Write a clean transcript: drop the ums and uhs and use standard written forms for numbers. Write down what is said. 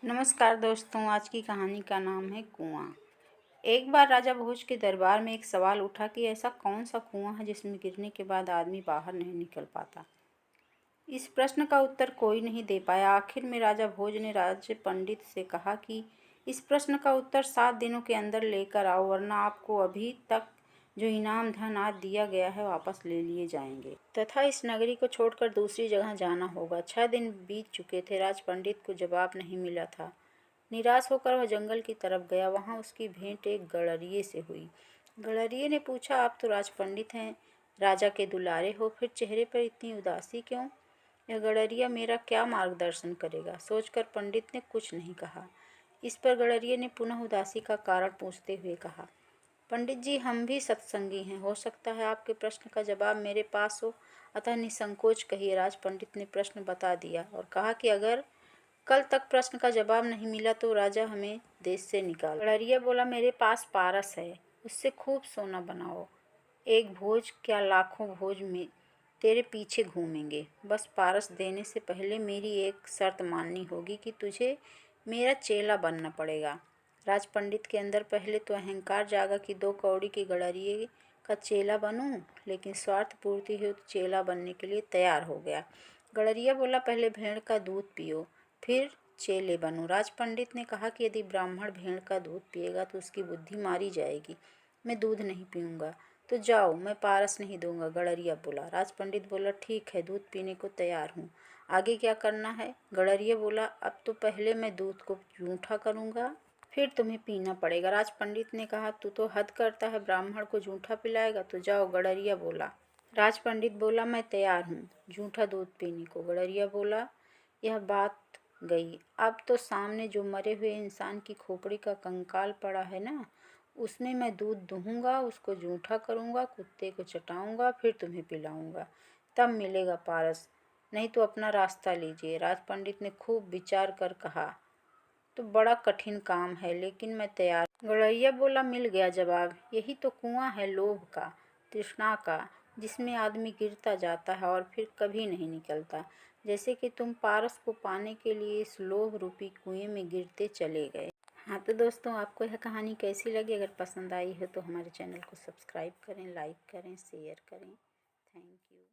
नमस्कार दोस्तों, आज की कहानी का नाम है कुआं। एक बार राजा भोज के दरबार में एक सवाल उठा कि ऐसा कौन सा कुआं है जिसमें गिरने के बाद आदमी बाहर नहीं निकल पाता। इस प्रश्न का उत्तर कोई नहीं दे पाया। आखिर में राजा भोज ने राज्य पंडित से कहा कि इस प्रश्न का उत्तर 7 दिनों के अंदर लेकर आओ, वरना आपको अभी तक जो इनाम धन आज दिया गया है वापस ले लिए जाएंगे तथा इस नगरी को छोड़कर दूसरी जगह जाना होगा। 6 दिन बीत चुके थे। राज पंडित को जवाब नहीं मिला था। निराश होकर वह जंगल की तरफ गया। वहां उसकी भेंट एक गड़रिये से हुई। गड़रिये ने पूछा, आप तो राज पंडित हैं, राजा के दुलारे हो, फिर चेहरे पर इतनी उदासी क्यों? यह गड़रिया मेरा क्या मार्गदर्शन करेगा? सोचकर पंडित ने कुछ नहीं कहा। इस पर गड़रिये ने पुनः उदासी का कारण पूछते हुए कहा, पंडित जी, हम भी सत्संगी हैं, हो सकता है आपके प्रश्न का जवाब मेरे पास हो, अतः निसंकोच कहिए। राज पंडित ने प्रश्न बता दिया और कहा कि अगर कल तक प्रश्न का जवाब नहीं मिला तो राजा हमें देश से निकाल। गड़रिया बोला, मेरे पास पारस है, उससे खूब सोना बनाओ। एक भोज क्या लाखों भोज में तेरे पीछे घूमेंगे। बस पारस देने से पहले मेरी एक शर्त माननी होगी कि तुझे मेरा चेला बनना पड़ेगा। राज पंडित के अंदर पहले तो अहंकार जागा कि 2 कौड़ी के गड़रिये का चेला बनूं, लेकिन स्वार्थ पूर्ति हेतु चेला बनने के लिए तैयार हो गया। गड़रिया बोला, पहले भेड़ का दूध पियो, फिर चेले बनूं। राज पंडित ने कहा कि यदि ब्राह्मण भेड़ का दूध पिएगा तो उसकी बुद्धि मारी जाएगी। मैं दूध नहीं पीऊँगा। तो जाओ, मैं पारस नहीं दूंगा। गड़रिया बोला। राज पंडित बोला, ठीक है, दूध पीने को तैयार हूँ, आगे क्या करना है? गड़रिया बोला, अब तो पहले मैं दूध को जूठा करूँगा, फिर तुम्हें पीना पड़ेगा। राज पंडित ने कहा, तू तो हद करता है, ब्राह्मण को जूठा पिलाएगा? तो जाओ। गड़रिया बोला। राज पंडित बोला, मैं तैयार हूँ जूठा दूध पीने को। गड़रिया बोला, यह बात गई। अब तो सामने जो मरे हुए इंसान की खोपड़ी का कंकाल पड़ा है ना, उसमें मैं दूध दूहूँगा, उसको जूठा करूँगा, कुत्ते को चटाऊँगा, फिर तुम्हें पिलाऊँगा, तब मिलेगा पारस, नहीं तो अपना रास्ता लीजिए। राज पंडित ने खूब विचार कर कहा, तो बड़ा कठिन काम है, लेकिन मैं तैयार। गड़रिया बोला, मिल गया जवाब। यही तो कुआं है लोभ का, तृष्णा का, जिसमें आदमी गिरता जाता है और फिर कभी नहीं निकलता। जैसे कि तुम पारस को पाने के लिए इस लोभ रूपी कुएं में गिरते चले गए। हाँ तो दोस्तों, आपको यह कहानी कैसी लगी? अगर पसंद आई हो तो हमारे चैनल को सब्सक्राइब करें, लाइक करें, शेयर करें। Thank you.